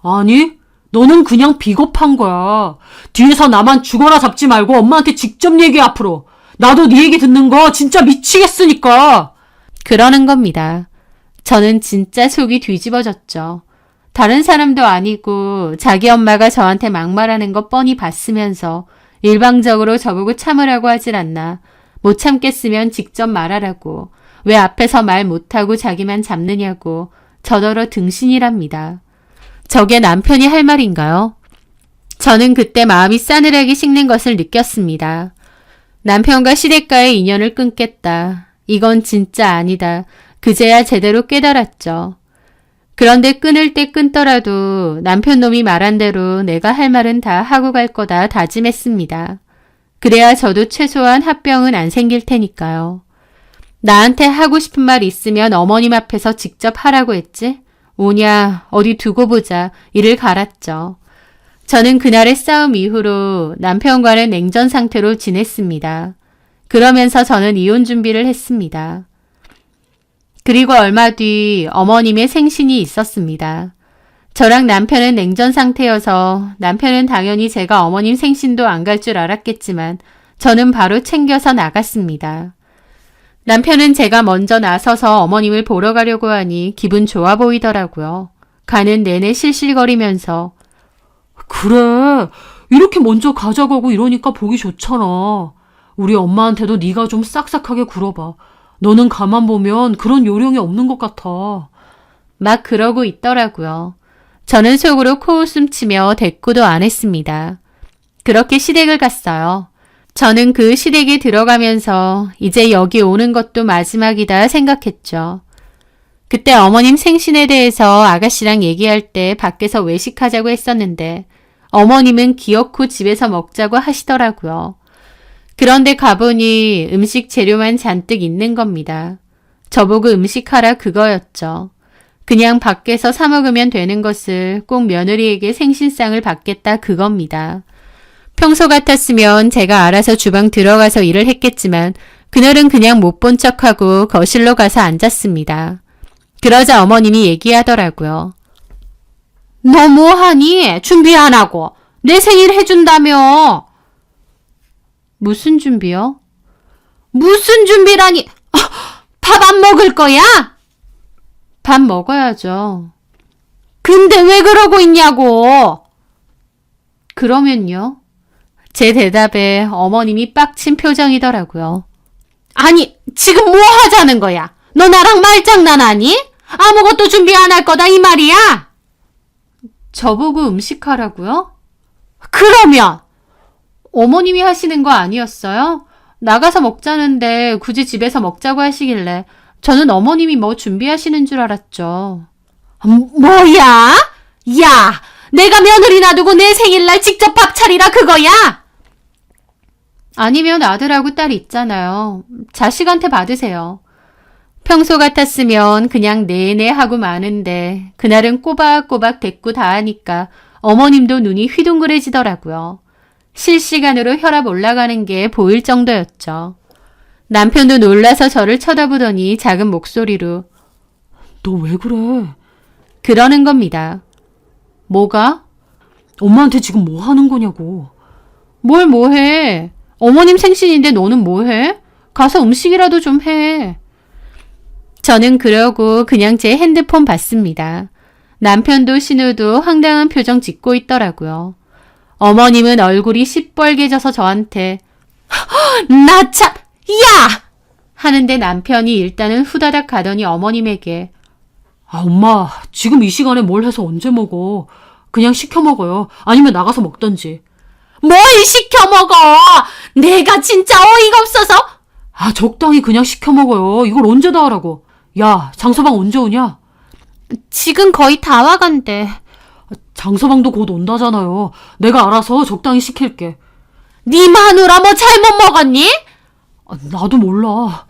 아니, 너는 그냥 비겁한 거야. 뒤에서 나만 죽어라 잡지 말고 엄마한테 직접 얘기해, 앞으로. 나도 네 얘기 듣는 거 진짜 미치겠으니까. 그러는 겁니다. 저는 진짜 속이 뒤집어졌죠. 다른 사람도 아니고 자기 엄마가 저한테 막말하는 거 뻔히 봤으면서 일방적으로 저보고 참으라고 하질 않나. 못 참겠으면 직접 말하라고. 왜 앞에서 말 못하고 자기만 잡느냐고. 저더러 등신이랍니다. 저게 남편이 할 말인가요? 저는 그때 마음이 싸늘하게 식는 것을 느꼈습니다. 남편과 시댁과의 인연을 끊겠다. 이건 진짜 아니다. 그제야 제대로 깨달았죠. 그런데 끊을 때 끊더라도 남편 놈이 말한 대로 내가 할 말은 다 하고 갈 거다 다짐했습니다. 그래야 저도 최소한 합병은 안 생길 테니까요. 나한테 하고 싶은 말 있으면 어머님 앞에서 직접 하라고 했지? 오냐, 어디 두고 보자. 이를 갈았죠. 저는 그날의 싸움 이후로 남편과는 냉전 상태로 지냈습니다. 그러면서 저는 이혼 준비를 했습니다. 그리고 얼마 뒤 어머님의 생신이 있었습니다. 저랑 남편은 냉전 상태여서 남편은 당연히 제가 어머님 생신도 안 갈 줄 알았겠지만 저는 바로 챙겨서 나갔습니다. 남편은 제가 먼저 나서서 어머님을 보러 가려고 하니 기분 좋아 보이더라고요. 가는 내내 실실거리면서 그래, 이렇게 먼저 가져가고 이러니까 보기 좋잖아. 우리 엄마한테도 네가 좀 싹싹하게 굴어봐. 너는 가만 보면 그런 요령이 없는 것 같아. 막 그러고 있더라고요. 저는 속으로 코웃음 치며 대꾸도 안 했습니다. 그렇게 시댁을 갔어요. 저는 그 시댁에 들어가면서 이제 여기 오는 것도 마지막이다 생각했죠. 그때 어머님 생신에 대해서 아가씨랑 얘기할 때 밖에서 외식하자고 했었는데 어머님은 기어코 집에서 먹자고 하시더라고요. 그런데 가보니 음식 재료만 잔뜩 있는 겁니다. 저보고 음식하라 그거였죠. 그냥 밖에서 사 먹으면 되는 것을 꼭 며느리에게 생신상을 받겠다 그겁니다. 평소 같았으면 제가 알아서 주방 들어가서 일을 했겠지만 그날은 그냥 못 본 척하고 거실로 가서 앉았습니다. 그러자 어머님이 얘기하더라고요. 너 뭐하니? 준비 안 하고. 내 생일 해준다며. 무슨 준비요? 무슨 준비라니? 밥 안 먹을 거야? 밥 먹어야죠. 근데 왜 그러고 있냐고. 그러면요? 제 대답에 어머님이 빡친 표정이더라고요. 아니, 지금 뭐 하자는 거야? 너 나랑 말장난하니? 아무것도 준비 안 할 거다 이 말이야? 저보고 음식하라고요? 그러면 어머님이 하시는 거 아니었어요? 나가서 먹자는데 굳이 집에서 먹자고 하시길래 저는 어머님이 뭐 준비하시는 줄 알았죠. 뭐야? 야, 내가 며느리 놔두고 내 생일날 직접 밥 차리라 그거야? 아니면 아들하고 딸 있잖아요. 자식한테 받으세요. 평소 같았으면 그냥 내내 하고 마는데 그날은 꼬박꼬박 대꾸 다 하니까 어머님도 눈이 휘둥그레지더라고요. 실시간으로 혈압 올라가는 게 보일 정도였죠. 남편도 놀라서 저를 쳐다보더니 작은 목소리로 너 왜 그래? 그러는 겁니다. 뭐가? 엄마한테 지금 뭐 하는 거냐고. 뭘 뭐해? 어머님 생신인데 너는 뭐해? 가서 음식이라도 좀 해. 저는 그러고 그냥 제 핸드폰 봤습니다. 남편도 신우도 황당한 표정 짓고 있더라고요. 어머님은 얼굴이 시뻘개져서 저한테 나 참, 야! 하는데 남편이 일단은 후다닥 가더니 어머님에게 아, 엄마, 지금 이 시간에 뭘 해서 언제 먹어? 그냥 시켜 먹어요. 아니면 나가서 먹던지. 뭘 시켜 먹어! 내가 진짜 어이가 없어서! 아, 적당히 그냥 시켜 먹어요. 이걸 언제 다 하라고. 야, 장서방 언제 오냐? 지금 거의 다 와간대. 장서방도 곧 온다잖아요. 내가 알아서 적당히 시킬게. 네 마누라 뭐 잘못 먹었니? 아, 나도 몰라.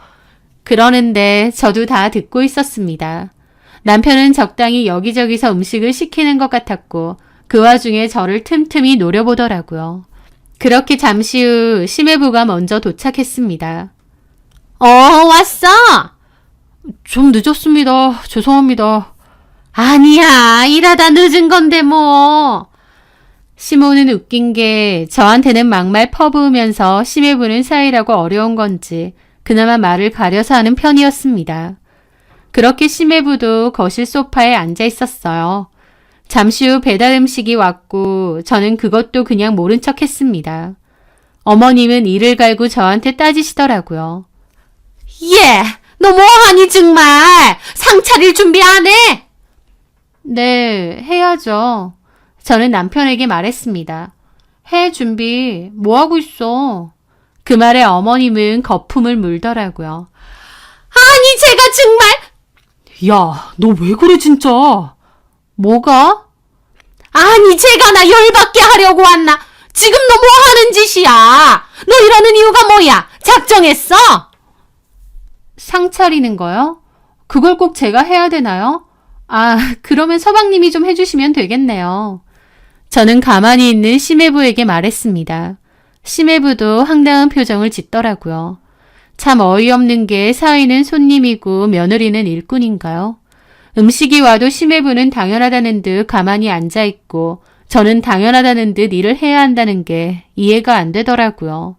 그러는데 저도 다 듣고 있었습니다. 남편은 적당히 여기저기서 음식을 시키는 것 같았고 그 와중에 저를 틈틈이 노려보더라고요. 그렇게 잠시 후 심해부가 먼저 도착했습니다. 왔어? 좀 늦었습니다. 죄송합니다. 아니야, 일하다 늦은 건데 뭐. 시모는 웃긴 게 저한테는 막말 퍼부으면서 심해부는 사이라고 어려운 건지 그나마 말을 가려서 하는 편이었습니다. 그렇게 심해부도 거실 소파에 앉아 있었어요. 잠시 후 배달 음식이 왔고 저는 그것도 그냥 모른 척 했습니다. 어머님은 이를 갈고 저한테 따지시더라고요. 얘, 너 뭐하니 정말? 상 차릴 준비 안 해? 네, 해야죠. 저는 남편에게 말했습니다. 해 준비 뭐하고 있어? 그 말에 어머님은 거품을 물더라고요. 아니 제가 정말. 야, 너 왜 그래 진짜? 뭐가? 아니 제가 나 열받게 하려고 왔나? 지금 너 뭐 하는 짓이야? 너 이러는 이유가 뭐야? 작정했어? 상 차리는 거요? 그걸 꼭 제가 해야 되나요? 그러면 서방님이 좀 해주시면 되겠네요. 저는 가만히 있는 심해부에게 말했습니다. 심해부도 황당한 표정을 짓더라고요. 참 어이없는 게 사위는 손님이고 며느리는 일꾼인가요? 음식이 와도 심해부는 당연하다는 듯 가만히 앉아있고 저는 당연하다는 듯 일을 해야 한다는 게 이해가 안 되더라고요.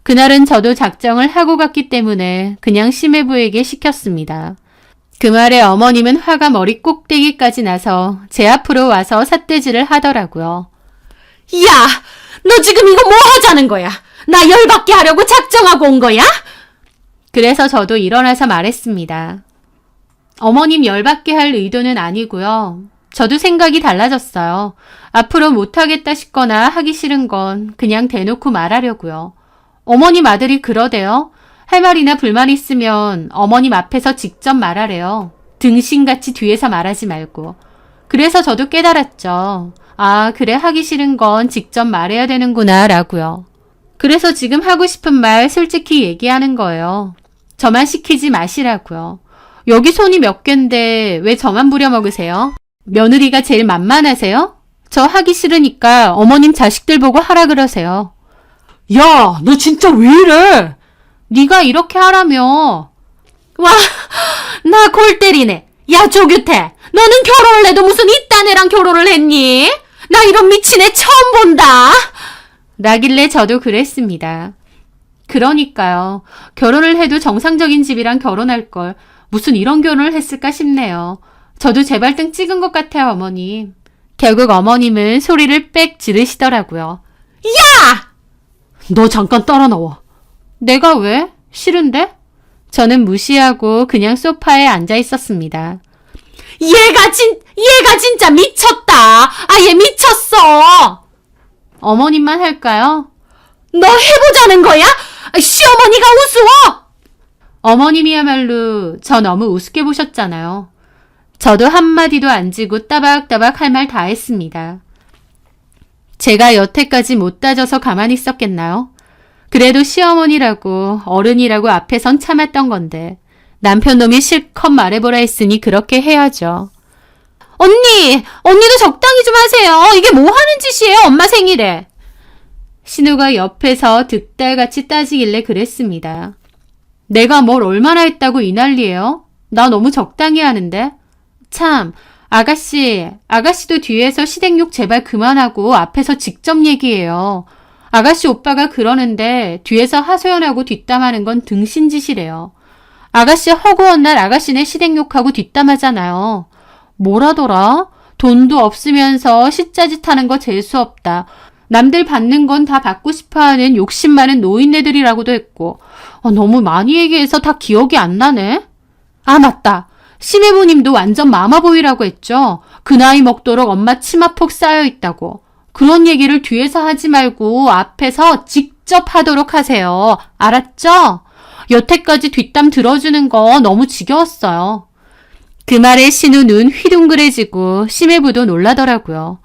그날은 저도 작정을 하고 갔기 때문에 그냥 심해부에게 시켰습니다. 그 말에 어머님은 화가 머리 꼭대기까지 나서 제 앞으로 와서 삿대질을 하더라고요. 야! 너 지금 이거 뭐 하자는 거야? 나 열받게 하려고 작정하고 온 거야? 그래서 저도 일어나서 말했습니다. 어머님 열받게 할 의도는 아니고요. 저도 생각이 달라졌어요. 앞으로 못하겠다 싶거나 하기 싫은 건 그냥 대놓고 말하려고요. 어머님 아들이 그러대요. 할 말이나 불만 있으면 어머님 앞에서 직접 말하래요. 등신같이 뒤에서 말하지 말고. 그래서 저도 깨달았죠. 그래 하기 싫은 건 직접 말해야 되는구나 라고요. 그래서 지금 하고 싶은 말 솔직히 얘기하는 거예요. 저만 시키지 마시라고요. 여기 손이 몇 갠데 왜 저만 부려먹으세요? 며느리가 제일 만만하세요? 저 하기 싫으니까 어머님 자식들 보고 하라 그러세요. 야, 너 진짜 왜 이래? 네가 이렇게 하라며. 와, 나 골 때리네. 야, 조규태, 너는 결혼을 해도 무슨 이딴 애랑 결혼을 했니? 나 이런 미친 애 처음 본다. 라길래 저도 그랬습니다. 그러니까요. 결혼을 해도 정상적인 집이랑 결혼할 걸 무슨 이런 결혼을 했을까 싶네요. 저도 제 발등 찍은 것 같아요, 어머님. 결국 어머님은 소리를 빽 지르시더라고요. 야! 너 잠깐 따라 나와. 내가 왜? 싫은데? 저는 무시하고 그냥 소파에 앉아 있었습니다. 얘가 진짜 미쳤다. 얘 미쳤어. 어머님만 할까요? 너 해보자는 거야? 시어머니가 우스워. 어머님이야말로 저 너무 우습게 보셨잖아요. 저도 한마디도 안 지고 따박따박 할 말 다 했습니다. 제가 여태까지 못 따져서 가만히 있었겠나요? 그래도 시어머니라고 어른이라고 앞에선 참았던 건데 남편놈이 실컷 말해보라 했으니 그렇게 해야죠. 언니도 적당히 좀 하세요. 이게 뭐 하는 짓이에요, 엄마 생일에. 신우가 옆에서 득달같이 따지길래 그랬습니다. 내가 뭘 얼마나 했다고 이 난리예요? 나 너무 적당히 하는데. 참, 아가씨도 뒤에서 시댁욕 제발 그만하고 앞에서 직접 얘기해요. 아가씨 오빠가 그러는데 뒤에서 하소연하고 뒷담하는 건 등신짓이래요. 아가씨 허구한 날 아가씨네 시댁욕하고 뒷담하잖아요. 뭐라더라? 돈도 없으면서 시짜짓 하는 거 재수없다. 남들 받는 건 다 받고 싶어하는 욕심 많은 노인네들이라고도 했고 너무 많이 얘기해서 다 기억이 안 나네. 맞다. 심해부님도 완전 마마보이라고 했죠. 그 나이 먹도록 엄마 치마폭 쌓여있다고. 그런 얘기를 뒤에서 하지 말고 앞에서 직접 하도록 하세요. 알았죠? 여태까지 뒷담 들어주는 거 너무 지겨웠어요. 그 말에 신우 눈 휘둥그레지고 심해부도 놀라더라고요.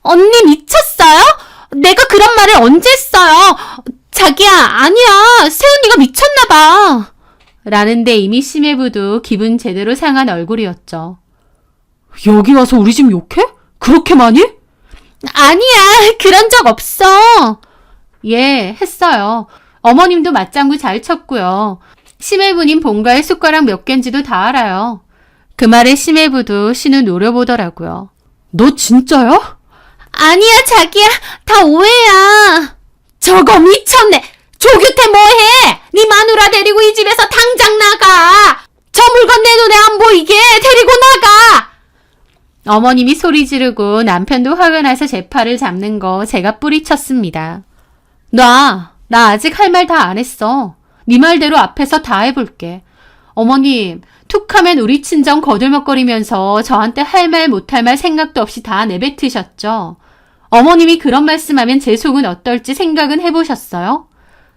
언니 미쳤어요? 내가 그런 말을 언제 했어요? 자기야, 아니야. 새언니가 미쳤나봐. 라는데 이미 심해부도 기분 제대로 상한 얼굴이었죠. 여기 와서 우리 집 욕해? 그렇게 많이? 아니야, 그런 적 없어. 예, 했어요. 어머님도 맞장구 잘 쳤고요. 심해부님 본가에 숟가락 몇 개인지도 다 알아요. 그 말에 심해부도 신우 노려보더라고요. 너 진짜야? 아니야, 자기야. 다 오해야. 저거 미쳤네. 조규태 뭐해? 네 마누라 데리고 이 집에서 당장 나가. 저 물건 내 눈에 안 보이게 데리고 나가. 어머님이 소리 지르고 남편도 화가 나서 제 팔을 잡는 거 제가 뿌리쳤습니다. 나 아직 할 말 다 안 했어. 네 말대로 앞에서 다 해볼게. 어머님, 툭하면 우리 친정 거들먹거리면서 저한테 할 말 못할 말 생각도 없이 다 내뱉으셨죠. 어머님이 그런 말씀하면 제 속은 어떨지 생각은 해보셨어요?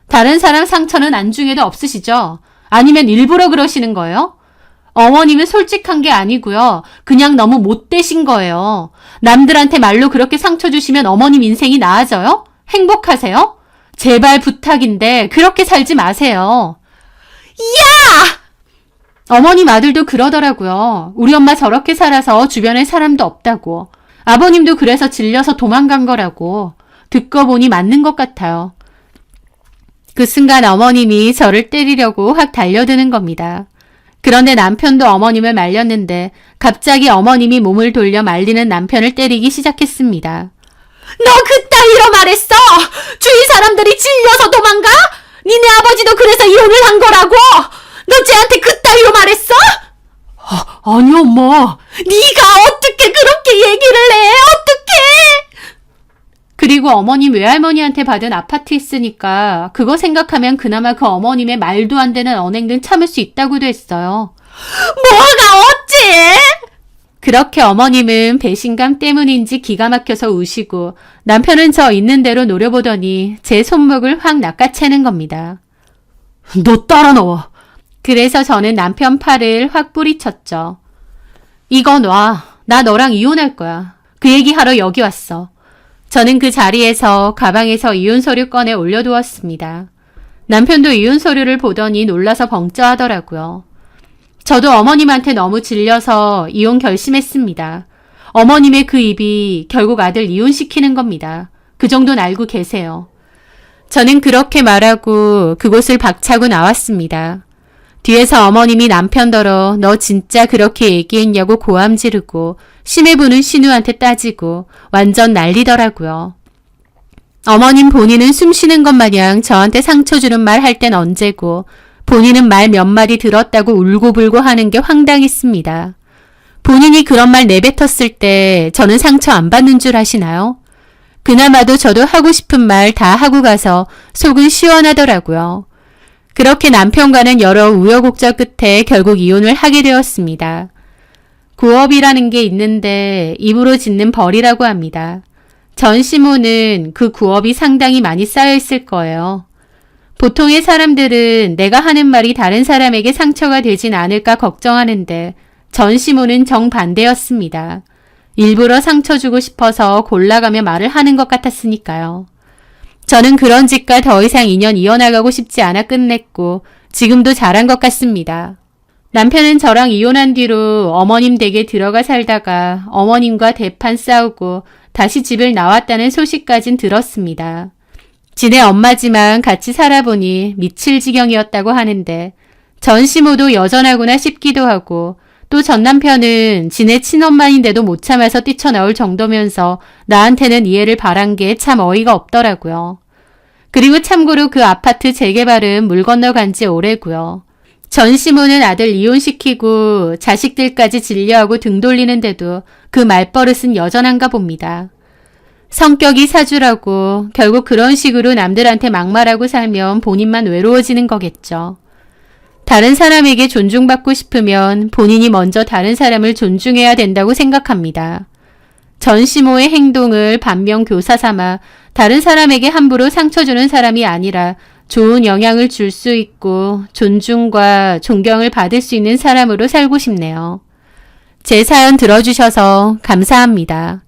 다른 사람 상처는 안중에도 없으시죠? 아니면 일부러 그러시는 거예요? 어머님은 솔직한 게 아니고요. 그냥 너무 못되신 거예요. 남들한테 말로 그렇게 상처 주시면 어머님 인생이 나아져요? 행복하세요? 제발 부탁인데 그렇게 살지 마세요. 야! 어머님 아들도 그러더라고요. 우리 엄마 저렇게 살아서 주변에 사람도 없다고. 아버님도 그래서 질려서 도망간 거라고. 듣고 보니 맞는 것 같아요. 그 순간 어머님이 저를 때리려고 확 달려드는 겁니다. 그런데 남편도 어머님을 말렸는데 갑자기 어머님이 몸을 돌려 말리는 남편을 때리기 시작했습니다. 너 그따위로 말했어! 주위 사람들이 질려서 도망가? 니네 아버지도 그래서 이혼을 한 거라고! 너 쟤한테 그따위로 말했어? 아니, 엄마. 네가 어떻게 그렇게 얘기를 해? 어떻게? 그리고 어머님 외할머니한테 받은 아파트 있으니까 그거 생각하면 그나마 그 어머님의 말도 안 되는 언행은 참을 수 있다고도 했어요. 뭐가 어째? 그렇게 어머님은 배신감 때문인지 기가 막혀서 우시고 남편은 저 있는 대로 노려보더니 제 손목을 확 낚아채는 겁니다. 너 따라 나와. 그래서 저는 남편 팔을 확 뿌리쳤죠. 이거 놔. 나 너랑 이혼할 거야. 그 얘기하러 여기 왔어. 저는 그 자리에서 가방에서 이혼 서류 꺼내 올려두었습니다. 남편도 이혼 서류를 보더니 놀라서 벙쪄하더라고요. 저도 어머님한테 너무 질려서 이혼 결심했습니다. 어머님의 그 입이 결국 아들 이혼시키는 겁니다. 그 정도는 알고 계세요. 저는 그렇게 말하고 그곳을 박차고 나왔습니다. 뒤에서 어머님이 남편더러 너 진짜 그렇게 얘기했냐고 고함 지르고 심해부는 신우한테 따지고 완전 난리더라고요. 어머님 본인은 숨 쉬는 것 마냥 저한테 상처 주는 말 할 땐 언제고 본인은 말 몇 마디 들었다고 울고불고 하는 게 황당했습니다. 본인이 그런 말 내뱉었을 때 저는 상처 안 받는 줄 아시나요? 그나마도 저도 하고 싶은 말 다 하고 가서 속은 시원하더라고요. 그렇게 남편과는 여러 우여곡절 끝에 결국 이혼을 하게 되었습니다. 구업이라는 게 있는데 입으로 짓는 벌이라고 합니다. 전 시모는 그 구업이 상당히 많이 쌓여 있을 거예요. 보통의 사람들은 내가 하는 말이 다른 사람에게 상처가 되진 않을까 걱정하는데 전 시모는 정반대였습니다. 일부러 상처 주고 싶어서 골라가며 말을 하는 것 같았으니까요. 저는 그런 집과 더 이상 인연 이어나가고 싶지 않아 끝냈고 지금도 잘한 것 같습니다. 남편은 저랑 이혼한 뒤로 어머님 댁에 들어가 살다가 어머님과 대판 싸우고 다시 집을 나왔다는 소식까진 들었습니다. 지네 엄마지만 같이 살아보니 미칠 지경이었다고 하는데 전 시모도 여전하구나 싶기도 하고 또 전 남편은 지네 친엄마인데도 못 참아서 뛰쳐나올 정도면서 나한테는 이해를 바란 게 참 어이가 없더라고요. 그리고 참고로 그 아파트 재개발은 물 건너간 지 오래고요. 전 시모는 아들 이혼시키고 자식들까지 진료하고 등 돌리는데도 그 말버릇은 여전한가 봅니다. 성격이 사주라고 결국 그런 식으로 남들한테 막말하고 살면 본인만 외로워지는 거겠죠. 다른 사람에게 존중받고 싶으면 본인이 먼저 다른 사람을 존중해야 된다고 생각합니다. 전 시모의 행동을 반면교사 삼아 다른 사람에게 함부로 상처 주는 사람이 아니라 좋은 영향을 줄 수 있고 존중과 존경을 받을 수 있는 사람으로 살고 싶네요. 제 사연 들어주셔서 감사합니다.